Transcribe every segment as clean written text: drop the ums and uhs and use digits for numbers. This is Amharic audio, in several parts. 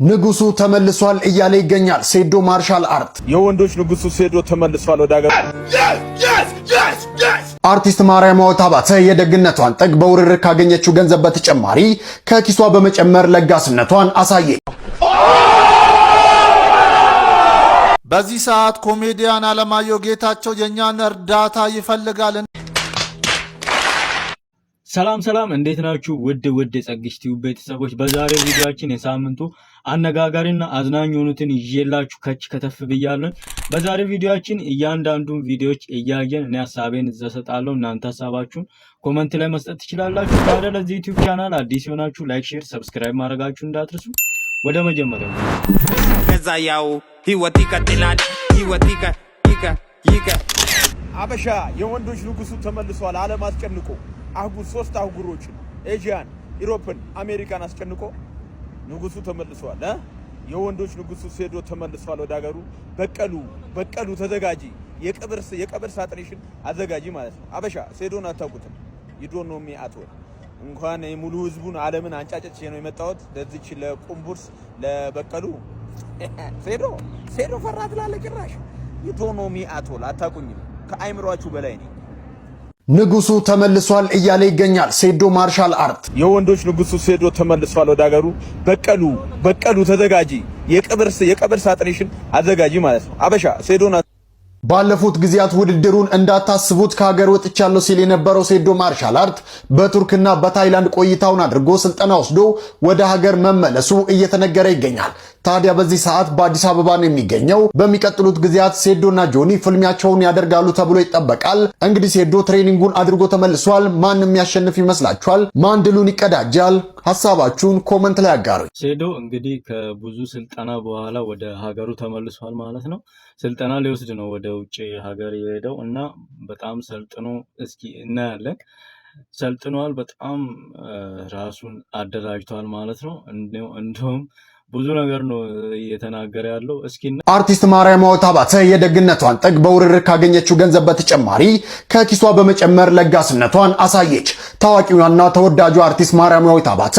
ንጉሱ ተመልሷል እያለ ይገኛል። ሴዶ ማርሻል አርት የወንዶች ንጉሱ ሴዶ ተመልሷል ወደ ሀገር። አርቲስት ማርያማዊት አባተ የደግነቷን ጥግ በውርርድ ካገኘችው ገንዘብ በተጨማሪ ከኪሷ በመጨመር ለጋስነቷን አሳየች። በዚህ ሰዓት ኮሜዲያን አለማየሁ ጌታቸው የኛን እርዳታ ይፈልጋል። ሰላም እንዴት ናችሁ? ውድ የጸግሽ ቲዩብ ቤተሰቦች፣ በዛሬው ቪዲዮአችን የሳምንቱ አነጋጋሪና አዝናኝ የሆኑትን ይዤላችሁ ከተፍ ብያለሁ። በዛሬው ቪዲዮአችን እያንዳንዱን ቪዲዮዎች እያየን እኔ ሐሳቤን እሰጣለሁ። እናንተ ሐሳባችሁን ኮሜንት ላይ መስጠት ትችላላችሁ። ታዲያ ለዚህ ዩቲዩብ ቻናል አዲስ የሆናችሁ ላይክ፣ ሼር፣ ሰብስክራይብ ማድረጋችሁ እንዳትረሱ። ወደ መጀመሪያው ከዛያው ህይወት ይቀጥላል። አበሻ የወንዶች ንጉሱ ተመልሷል። ዓለም አስጨንቆ አህጉር 3 አህጉሮችን ኤዥያን፣ ኢሮፕን፣ አሜሪካን አስጨንቆ ንጉሱ ተመልሷል። የወንዶች ንጉሱ ሴዶ ተመልሷል ወደ ሀገሩ። በቀሉ ተዘጋጂ፣ የቀብር ሳጥንሽን አዘጋጂ ማለት ነው። አበሻ ሴዶን አታውቁትም። ይዶን ነው የሚያጥወ እንኳን ሙሉ ህዝቡን ዓለምን አንጫጭቼ ነው የመጣሁት ለዚች ለቁምቡርስ ለበቀሉ ሴዶ ፈራት ላለ ጭራሽ ይቶኖሚ አቶል አታቁኝም። ከአይምሯችሁ በላይ ነው። ንጉሱ ተመልሷል እያለ ይገኛል። ሴዶ ማርሻል አርት የወንዶች ንጉሱ ሴዶ ተመልሷል ወደ ሀገሩ። በቀሉ ተዘጋጂ፣ የቀብር ሳጥንሽን አዘጋጂ ማለት ነው። አበሻ ሴዶን ባለፉት ጊዜያት ውድድሩን እንዳታስቡት ከሀገር ወጥቻለሁ ሲል የነበረው ሴዶ ማርሻል አርት በቱርክና በታይላንድ ቆይታውን አድርጎ ስልጠና ወስዶ ወደ ሀገር መመለሱ እየተነገረ ይገኛል። ታዲያ በዚህ ሰዓት በአዲስ አበባ ነው የሚገኘው። በሚቀጥሉት ጊዜያት ሴዶና ጆኒ ፍልሚያቸውን ያደርጋሉ ተብሎ ይጠበቃል። እንግዲህ ሴዶ ትሬኒንጉን አድርጎ ተመልሷል። ማን የሚያሸንፍ ይመስላችኋል? ማን ድሉን ይቀዳጃል? ሐሳባችሁን ኮመንት ላይ አጋሩ። ሴዶ እንግዲህ ከብዙ ስልጠና በኋላ ወደ ሀገሩ ተመልሷል ማለት ነው። ስልጠና ሊወስድ ነው ወደ ውጭ ሀገር የሄደው እና በጣም ሰልጥኖ እስኪ እናያለን። ሰልጥኗል። በጣም ራሱን አደራጅቷል ማለት ነው። እንደውም ብዙ ነገር ነው እየተናገረ ያለው። እስኪ አርቲስት ማርያማዊት አባተ የደግነቷን ጥግ በውርርድ ካገኘችው ገንዘብ በተጨማሪ ከኪሷ በመጨመር ለጋስነቷን አሳየች። ታዋቂዋና ተወዳጁ አርቲስት ማርያማዊት አባተ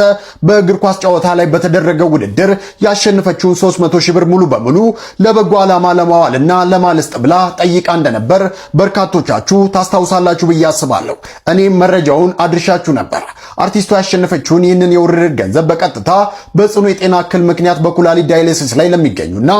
በእግር ኳስ ጨዋታ ላይ በተደረገው ውድድር ያሸነፈችውን 300 ሺህ ብር ሙሉ በሙሉ ለበጎ ዓላማ ለማዋልና ለማልስጥ ብላ ጠይቃ እንደነበር በርካቶቻችሁ ታስታውሳላችሁ ብዬ አስባለሁ። እኔም መረጃውን አድርሻችሁ ነበር። አርቲስቷ ያሸነፈችውን ይህንን የውርርድ ገንዘብ በቀጥታ በጽኑ የጤና እክል ምክንያት በኩላሊት ዳያሊሲስ ላይ ለሚገኙና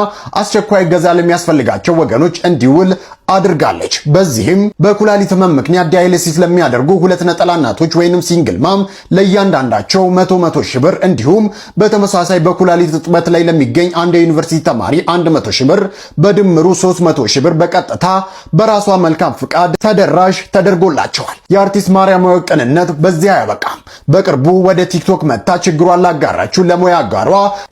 አስቸኳይ እገዛ ለሚያስፈልጋቸው ወገኖች እንዲውል አድርጋለች። በዚህም በኩላሊት ህመም ምክንያት ዳያሊሲስ ለሚያደርጉ 2 ነጠላ እናቶች ወይንም ሲንግል ማም ለእያንዳንዳቸው 100 ሺህ ብር እንዲሁም በተመሳሳይ በኩላሊት እጥበት ላይ ለሚገኝ አንድ የዩኒቨርሲቲ ተማሪ 100 ሺህ ብር በድምሩ 300 ሺህ ብር በቀጥታ በራሷ መልካም ፍቃድ ተደራሽ ተደርጎላቸዋል። የአርቲስት ማርያማዊት ቅንነት በዚህ አያበቃም። በቅርቡ ወደ ቲክቶክ መጣ ችግሯን ላጋራችው ለሙያ አጋሯ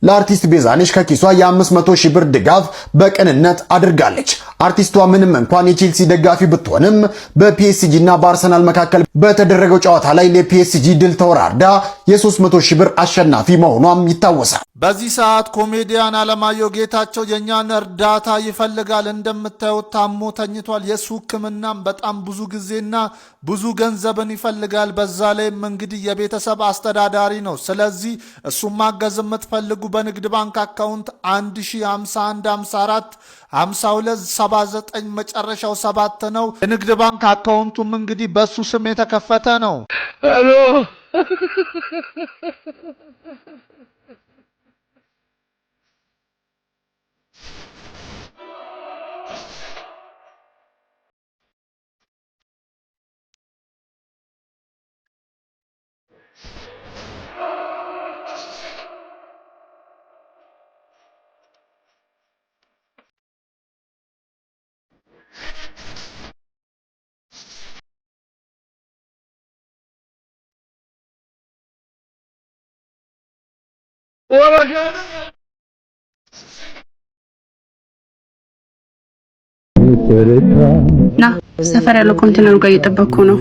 ለአርቲስት ቤዛነሽ ከኪሷ የ500 ሺህ ብር ድጋፍ በቅንነት አድርጋለች። አርቲስቷ ምንም እንኳን የቼልሲ ደጋፊ ብትሆንም በፒኤስጂ እና በአርሰናል መካከል በተደረገው ጨዋታ ላይ ለፒኤስጂ ድል ተወራርዳ የ300 ሺህ ብር አሸናፊ መሆኗም ይታወሳል። በዚህ ሰዓት ኮሜዲያን አለማየሁ ጌታቸው የኛን እርዳታ ይፈልጋል። እንደምታዩት ታሞ ተኝቷል። የሱ ሕክምናም በጣም ብዙ ጊዜና ብዙ ገንዘብን ይፈልጋል። በዛ ላይም እንግዲህ የቤተሰብ አስተዳዳሪ ነው። ስለዚህ እሱም ማገዝ የምትፈልጉ በንግድ ባንክ አካውንት 105154 5279 መጨረሻው 7 ነው። የንግድ ባንክ አካውንቱም እንግዲህ በሱ ስም የተከፈተ ነው። ሄሎ ና ሰፈር ያለው ኮንቴነሩ ጋር እየጠበቅኩ ነው።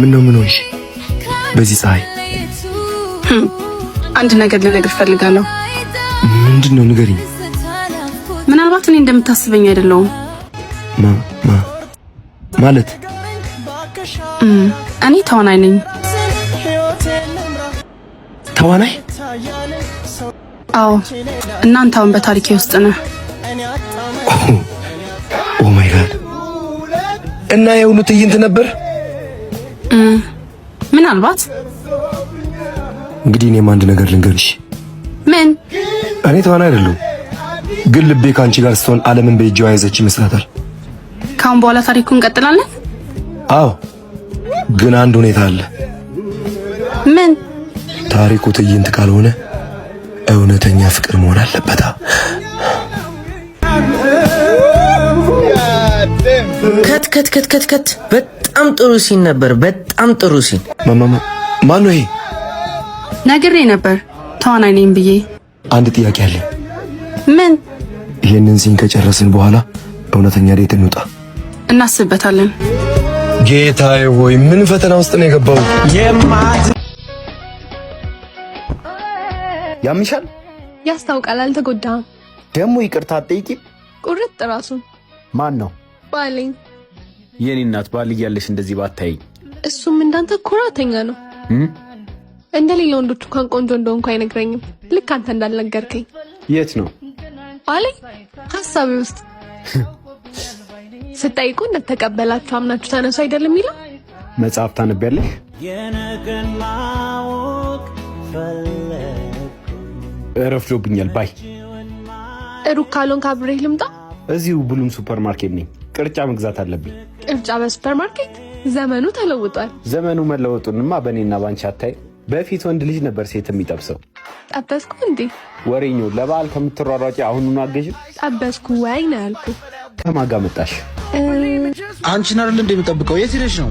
ምን ሆንሽ? በዚህ ፀሐይ አንድ ነገር ልነግር ፈልጋለሁ። ምንድነው? ንገሪኝ። ምናልባት እኔ እንደምታስበኝ አይደለሁም። ማለት እኔ ተዋናይ ነኝ። ተዋናይ? አዎ፣ እናንተ አሁን በታሪኬ ውስጥ ነህ። ኦ ማይ ጋድ! እና የሁሉ ትዕይንት ነበር? ምናልባት። እንግዲህ እኔም አንድ ነገር ልንገርሽ። ምን? እኔ ተዋናይ አይደለሁም፣ ግን ልቤ ከአንቺ ጋር ስትሆን ዓለምን በእጇ ያዘች ይመስላታል። ካሁን በኋላ ታሪኩን እንቀጥላለን? አዎ፣ ግን አንድ ሁኔታ አለ። ምን? ታሪኩ ትዕይንት ካልሆነ እውነተኛ ፍቅር መሆን አለበት። ከት በጣም ጥሩ ሲን ነበር። በጣም ጥሩ ሲን። ማን ነው ይሄ? ነግሬ ነበር ተዋናይ ነኝ ብዬ። አንድ ጥያቄ አለ። ምን? ይሄንን ሲን ከጨረስን በኋላ እውነተኛ ዴት እንውጣ። እናስብበታለን። ጌታዬ ሆይ ምን ፈተና ውስጥ ነው የገባው? ያምሻል? ያስታውቃል። አልተጎዳም። ደግሞ ይቅርታ አትጠይቂም? ቁርጥ ራሱ ማን ነው? ባሌኝ። የኔ እናት ባል እያለሽ እንደዚህ ባታይኝ። እሱም እንዳንተ ኩራተኛ ነው። እንደሌላ ወንዶች እንኳን ቆንጆ እንደሆንኩ አይነግረኝም። ልክ አንተ እንዳልነገርከኝ። የት ነው ባሌኝ? ሐሳቤ ውስጥ ስጠይቁ እንደተቀበላችሁ አምናችሁ ተነሱ አይደለም የሚለው። መጽሐፍ ታነቢያለሽ? ረፍዶብኛል። ባይ ሩቅ ካልሆንክ አብሬህ ልምጣ? እዚሁ ብሉም ሱፐር ማርኬት ነኝ። ቅርጫ መግዛት አለብኝ። ቅርጫ በሱፐር ማርኬት? ዘመኑ ተለውጧል። ዘመኑ መለወጡንማ በእኔና ባንቺ አታይ። በፊት ወንድ ልጅ ነበር ሴት የሚጠብሰው። ጠበስኩ እንዴ? ወሬኛው ለበዓል ከምትሯሯጪ አሁኑን አገዥ። ጠበስኩ ወይ ነው ያልኩ። ከማን ጋር መጣሽ? አንቺን አይደል እንደምጠብቀው? የት ሄደሽ ነው?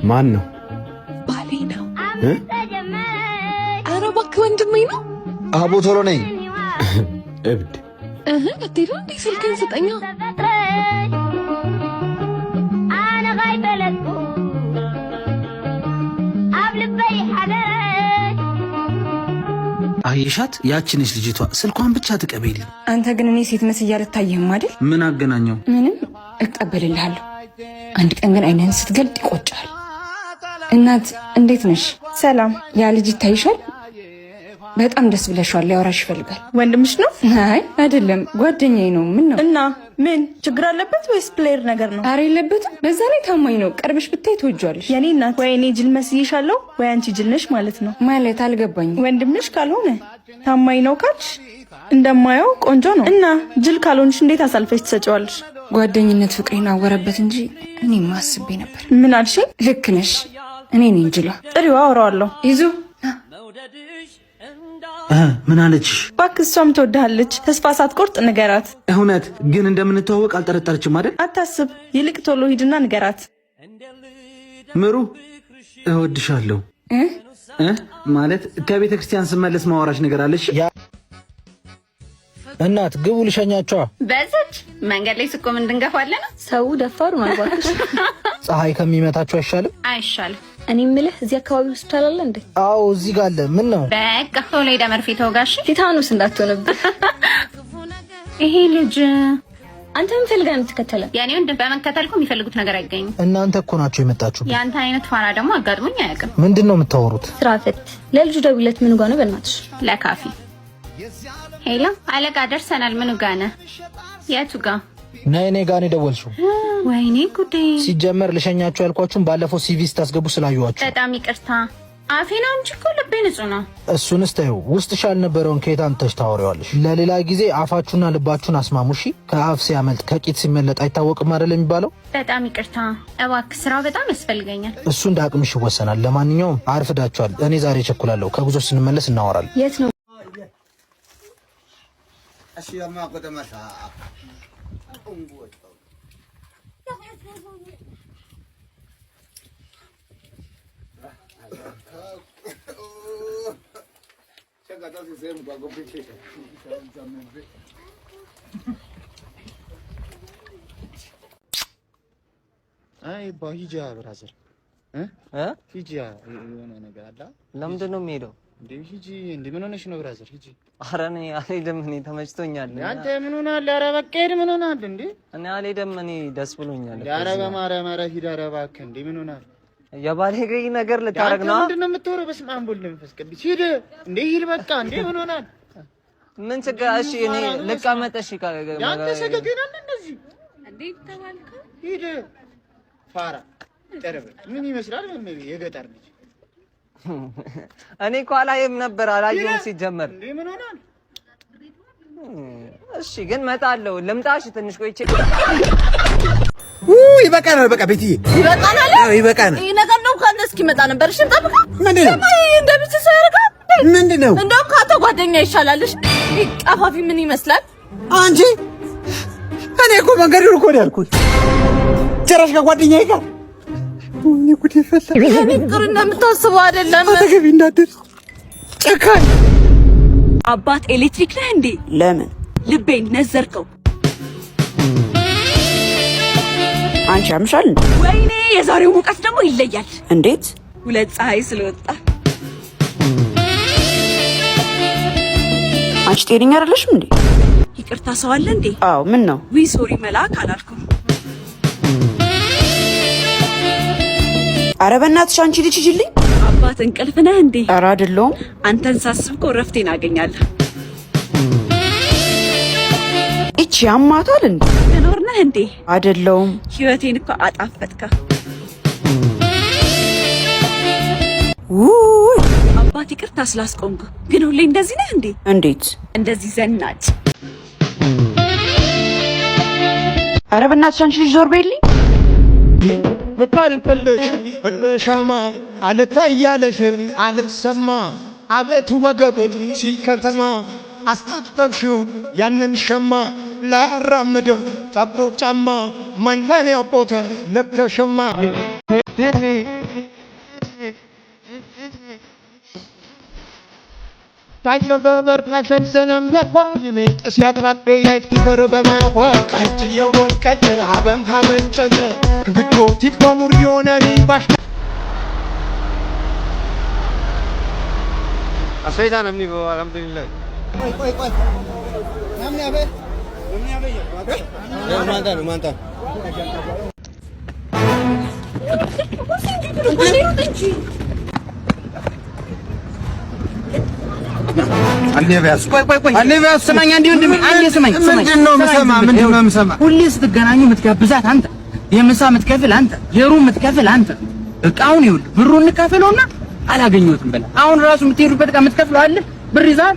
ማን ነው? ባሌ ነው። ኧረ እባክህ ወንድሜ ነው። አቦ ቶሎ ነኝ። እብድ አትሄዱ እንዴ? ስልክህን ስጠኛ። አየሻት? ያችንሽ ልጅቷ ስልኳን ብቻ ትቀበይልኝ። አንተ ግን እኔ ሴት መስያ ልታየህም አይደል? ምን አገናኘው? ምንም እቀበልልሃለሁ። አንድ ቀን ግን አይንህን ስትገልጥ ይቆጫል። እናት እንዴት ነሽ? ሰላም። ያ ልጅ ይታይሻል? በጣም ደስ ብለሻል። ሊያወራሽ ይፈልጋል። ወንድምሽ ነው? አይ አይደለም፣ ጓደኛዬ ነው። ምን ነው? እና ምን ችግር አለበት ወይስ ፕሌየር ነገር ነው? ኧረ የለበትም። በዛ ላይ ታማኝ ነው። ቀርበሽ ብታይ ትወጂዋለሽ። የኔ እናት፣ ወይ እኔ ጅል መስዬሻለሁ ወይ አንቺ ጅል ነሽ ማለት ነው። ማለት አልገባኝም። ወንድምሽ ካልሆነ ታማኝ ነው ካልሽ እንደማየው ቆንጆ ነው። እና ጅል ካልሆንሽ እንዴት አሳልፈሽ ትሰጪዋለሽ? ጓደኝነት ፍቅሬን አወረበት እንጂ እኔማ አስቤ ነበር። ምን አልሽኝ? ልክ ነሽ። እኔ ነኝ ጅሏ። ጥሪዋ አወራዋለሁ። ይዙ ምን አለችሽ? እባክህ እሷም ትወድሃለች። ተስፋ ሳትቆርጥ ንገራት። እውነት ግን እንደምንተዋወቅ አልጠረጠረችም አይደል? አታስብ። ይልቅ ቶሎ ሂድና ንገራት። ምሩ እወድሻለሁ። ማለት ከቤተ ክርስቲያን ስመለስ ማወራሽ ነገር አለሽ? እናት ግቡ ልሸኛቸዋ። በዛች መንገድ ላይ ስቆም እንድንገፋለን። ሰው ደፋሩ ማልባክሽ። ፀሐይ ከሚመታችሁ አይሻልም? አይሻልም። እኔ የምልህ እዚህ አካባቢ ሆስፒታል አለ እንዴ? አዎ እዚህ ጋር አለ። ምን ነው? በቃ ቶሎ ሄደ መርፌ ተወጋሽ። ቲታኑስ እንዳትሆንብህ። ይሄ ልጅ አንተ ምን ፈልጋ የምትከተለው? የኔ ወንድም በመከተልኩ የሚፈልጉት ነገር አይገኝም። እናንተ እኮ ናችሁ የመጣችሁ። ያንተ አይነት ፋራ ደግሞ አጋጥሞኝ አያውቅም። ምንድን ነው የምታወሩት? ስራ ፈት። ለልጁ ደውለት። ምን ጋር ነው በእናትሽ? ለካፊ ሄሎ አለቃ ደርሰናል። ምኑ ጋር ነህ? የቱ ጋር? ነይ እኔ ጋር ነው የደወልሽው? ወይኔ ጉዴ። ሲጀመር ልሸኛችሁ ያልኳችሁን ባለፈው ሲቪ ስታስገቡ ስላየኋችሁ። በጣም ይቅርታ። አፌ ነው እንጂ እኮ ልቤ ንጹህ ነው። እሱንስ ተይው። ውስጥሽ ያልነበረውን ከየት አንተሽ ታወሪዋለሽ? ለሌላ ጊዜ አፋችሁና ልባችሁን አስማሙ እሺ። ከአፍ ሲያመልጥ ከቂጥ ሲመለጥ አይታወቅም አይደል የሚባለው? በጣም ይቅርታ እባክህ፣ ስራው በጣም ያስፈልገኛል። እሱ እንደ አቅምሽ ይወሰናል። ለማንኛውም አርፍዳችኋል። እኔ ዛሬ እቸኩላለሁ። ከጉዞ ስንመለስ እናወራለን። የት ነው? አይ ባሂጃ ብራዘር ሂጂ የሆነ ነገር አለ። ለምንድን ነው የምሄደው? እንዴ ሂጂ። እንዴ ምን ሆነሽ ነው ብራዘር? ሂጂ። ኧረ እኔ አልሄድም። እኔ ተመችቶኛል። አንተ ምን ሆነሃል? ኧረ በቃ ሂድ። ምን ሆነሃል እንዴ? እኔ አልሄድም። እኔ ደስ ብሎኛል። ኧረ በማርያም ኧረ ሂድ። ኧረ እባክህ እንዴ ምን ሆነሃል? የባለጌ ነገር ልታረግ ነው? ምንድን ነው የምትወረው? በስመ አብ ወወልድ ወመንፈስ ቅዱስ። ሂድ እንዴ ሂድ በቃ። እንዴ ምን ሆነሃል? ምን ችግር? እሺ እኔ ልቀመጥ። እሺ ያንተ ሰገገና እንደዚህ እንዴ ተባልከ? ሂድ ፋራ ጠረበ ምን ይመስላል? የገጠር ልጅ እኔ እኮ አላየም ነበር። አላየሁም ሲጀመር። እንዴ ምን ሆነሃል? እሺ ግን መጣለሁ። ልምጣሽ ትንሽ ቆይቼ። ይበቃናል። በቃ ቤትዬ ይበቃናል። ይበቃናል። ይሄ ነገር ነው ካለ እስኪመጣ ነበር። እሺ ጠብቃ። ምንድነው እንደዚህ ሰረጋ? ምንድነው? እንደውም ካንተ ጓደኛ ይሻላልሽ። ቀፋፊ ምን ይመስላል? አንቺ እኔ እኮ መንገዱን እኮ ነው ያልኩት። ጭራሽ ከጓደኛዬ ጋር ወይኔ ጉዴ ፈላ። እኔ ጥሩ እንደምታስበው አይደለም። አጠገቤ እንዳትደርስ ጨካኝ። አባት ኤሌክትሪክ ነህ እንዴ? ለምን ልቤን ነዘርከው? አንቺ አምሻል እንዴ? ወይኔ የዛሬው ሙቀት ደግሞ ይለያል። እንዴት? ሁለት ፀሐይ ስለወጣ። አንቺ ጤነኛ አይደለሽም እንዴ? ይቅርታ ሰው አለ እንዴ? አዎ ምን ነው? ዊ ሶሪ መልአክ አላልኩም። ኧረ በእናትሽ አንቺ ልጅ ሂጂልኝ። አባት እንቅልፍ ነህ እንዴ? ኧረ አይደለሁም። አንተን ሳስብ እኮ እረፍቴን አገኛለሁ። እቺ ያማታል እንዴ? ትኖር ነህ እንዴ? አይደለሁም። ህይወቴን እኮ አጣፈጥከው። አባት ይቅርታ ስላስቆምኩ። ግን ሁሌ እንደዚህ ነህ እንዴ? እንዴት? እንደዚህ ዘናጭ። ኧረ በእናትሽ አንቺ ልጅ ዞር በይልኝ። ብታልፈልሽ ሻማ አልታያለሽ አልሰማ አቤቱ ወገብ ሲከተማ አስታጠቅሽው ያንን ሸማ ላራምደው ጠቦ ጫማ ማንጋን ያቦተ ለብተሽማ ታይቶ በበር ተሰነም ለቋሚ ተሲያጥራጤ ይፈር በማወቅ አትየው ወቀት አበም ካመንጨተ ግዶ ቲፎሙር ዮነሪ ባሽ አሰይታ ነምኒ አልሐምዱሊላህ ቆይ ናምኒ አበ ማንታ አንዴ ስማኝ። ምንድነው የምሰማ? ሁሌ ስትገናኙ የምትጋብዛት አንተ፣ የምሳ የምትከፍል አንተ፣ የሩም የምትከፍል አንተ። እቃውን ይኸውልህ ብሩን እንካፈለውና አላገኘሁትም በላ። አሁን ራሱ የምትሄዱበት እቃ የምትከፍለው አለ ብር ይዛል።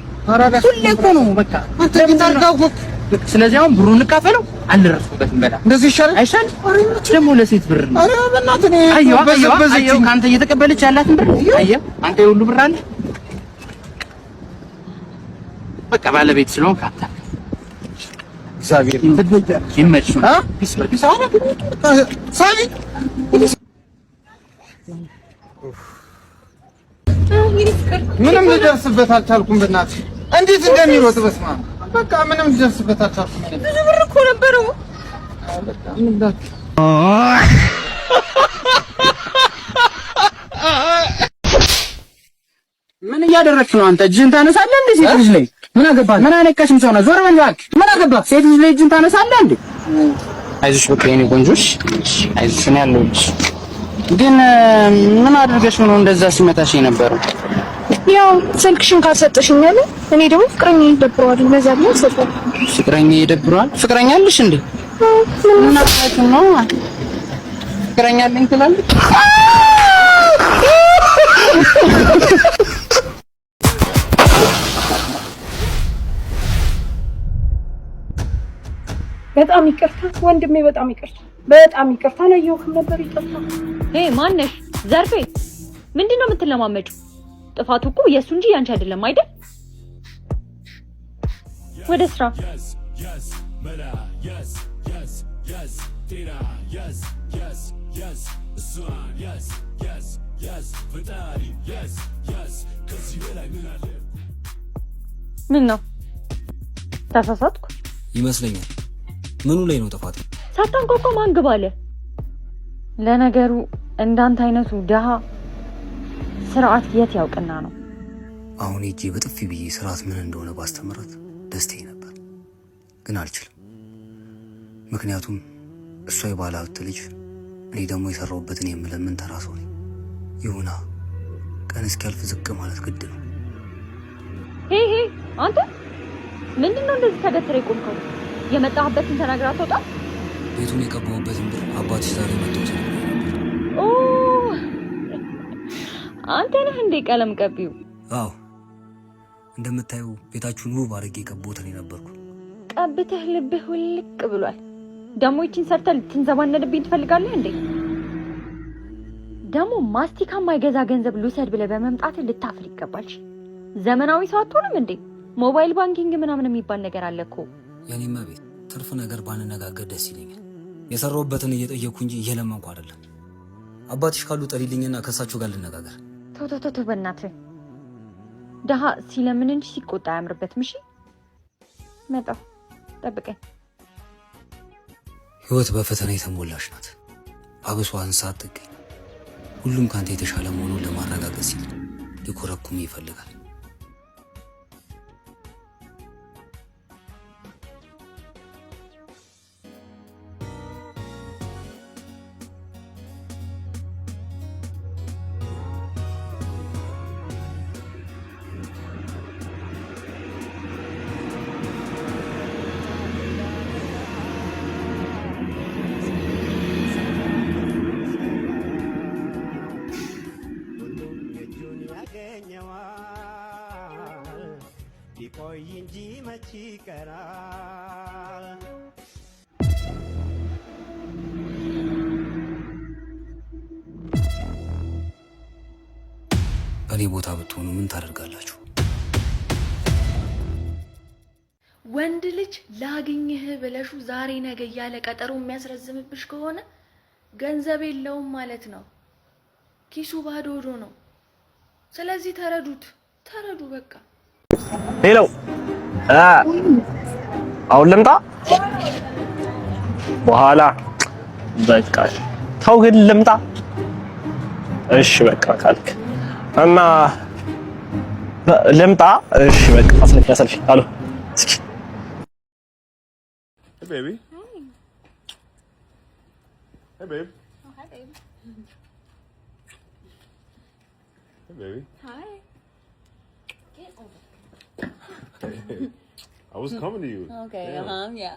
ሁሌ እኮ ነው በቃ። ስለዚህ አሁን ብሩን እንካፈለው አልደረስኩበትም በላ። እንደዚህ ይሻላል አይሻል? ደግሞ ለሴት ብር ነው። ኧረ በእናትህ ነው። አየሁ ከአንተ እየተቀበለች ያላትን ብር አየህ። አንተ የሁሉ ብር አለ በቃ ባለቤት ስለሆንክ አታ እግዚአብሔር ይመች ነው። ምንም ልደርስበት አልቻልኩም። በእናትህ እንዴት እንደሚሮጥ በስመ አብ። በቃ ምንም ልደርስበት አልቻልኩም። ብዙ ብር እኮ ነበረው። ምን እያደረግሽ ነው አንተ? እጅህን ታነሳለህ እንዴ ሴት ልጅ ላይ? ምን አገባህ? ምን አነካሽም? ሰው ነው። ዞር በል እባክህ። ምን አገባህ? ሴት ልጅ ላይ እጅህን ታነሳለህ እንዴ? አይዞሽ በቃ የኔ ቆንጆሽ፣ አይዞሽ ነው ያለሁልሽ። ግን ምን አድርገሽ ነው እንደዛ ሲመታሽ የነበረው? ያው ስልክሽን ካልሰጠሽኝ አለ። እኔ ደግሞ ፍቅረኛ ይደብረዋል። ለዛ ነው ሰጠው። ፍቅረኛ ይደብረዋል? ፍቅረኛ አለሽ እንዴ? ምን ማለት ነው? ፍቅረኛ አለኝ ትላለች። በጣም ይቅርታ ወንድሜ፣ በጣም ይቅርታ፣ በጣም ይቅርታ። አላየሁህም ነበር። ይቅርታ። ማነሽ? ዘርፌ ምንድን ነው የምትለማመጪው? ጥፋቱ እኮ የእሱ እንጂ ያንቺ አይደለም አይደል? ወደ ስራ። ምን ነው ተሳሳትኩ? ይመስለኛል። ምኑ ላይ ነው ጥፋት? ሳታንኳኳ ማን ግባ አለ? ለነገሩ እንዳንተ አይነቱ ደሃ ስርዓት የት ያውቅና ነው? አሁን እጄ በጥፊ ብዬ ስርዓት ምን እንደሆነ ባስተምራት ደስታዬ ነበር፣ ግን አልችልም። ምክንያቱም እሷ የባለ ሀብት ልጅ፣ እኔ ደግሞ የሰራሁበትን የምለምን ተራ ሰው ነኝ። ይሁና ቀን እስኪያልፍ ዝቅ ማለት ግድ ነው። ሄ አንተ ምንድነው እንደዚህ ተገትረ የቆምከው? የመጣህበትን ተናግራ ተወጣ። ቤቱን የቀባሁበትን ብር አባትሽ ዛሬ መጥቶ ኦ አንተ ነህ እንደ ቀለም ቀቢው? አዎ እንደምታዩ ቤታችሁን ውብ አድርጌ ቀቦት እኔ ነበርኩ። ቀብተህ ልብህ ውልቅ ብሏል። ደሞ ይቺን ሰርተህ ልትንዘባነድብኝ ትፈልጋለህ እንዴ? ደሞ ማስቲካ ማይገዛ ገንዘብ ልውሰድ ብለህ በመምጣት ልታፍር ይገባል። ዘመናዊ ሰው አትሆንም እንዴ? ሞባይል ባንኪንግ ምናምን የሚባል ነገር አለ እኮ። የኔማ ቤት ትርፍ ነገር ባንነጋገር ደስ ይለኛል። የሰራሁበትን እየጠየኩ እንጂ እየለመንኩ አይደለም። አባትሽ ካሉ ጠሪልኝና ከሳቸው ጋር ልነጋገር። ቶቶቶቶ በእናትህ ደሃ ሲለምን እንጂ ሲቆጣ አያምርበትም። እሺ መጣሁ፣ ጠብቀኝ። ህይወት በፈተና የተሞላች ናት። አብሷ አንሳት ትገኝ። ሁሉም ካንተ የተሻለ መሆኑን ለማረጋገጥ ሲል ሊኮረኩም ይፈልጋል። ሊቆይ እንጂ መች ይቀራል። በኔ ቦታ ብትሆኑ ምን ታደርጋላችሁ? ወንድ ልጅ ላግኝህ ብለሹ ዛሬ ነገ እያለ ቀጠሮ የሚያስረዝምብሽ ከሆነ ገንዘብ የለውም ማለት ነው። ኪሱ ባዶ ነው። ስለዚህ ተረዱ በቃ። ሄሎ አሁን ልምጣ? በኋላ በቃ ተው ግን ልምጣ። እሺ በቃ ካልክ እና ልምጣ። እሺ በቃ አሰልፍ አሎ እስኪ Hey baby. Hey babe. Oh, hi babe. Hey baby. Hi. Get over. I was coming to you. Okay, yeah. yeah.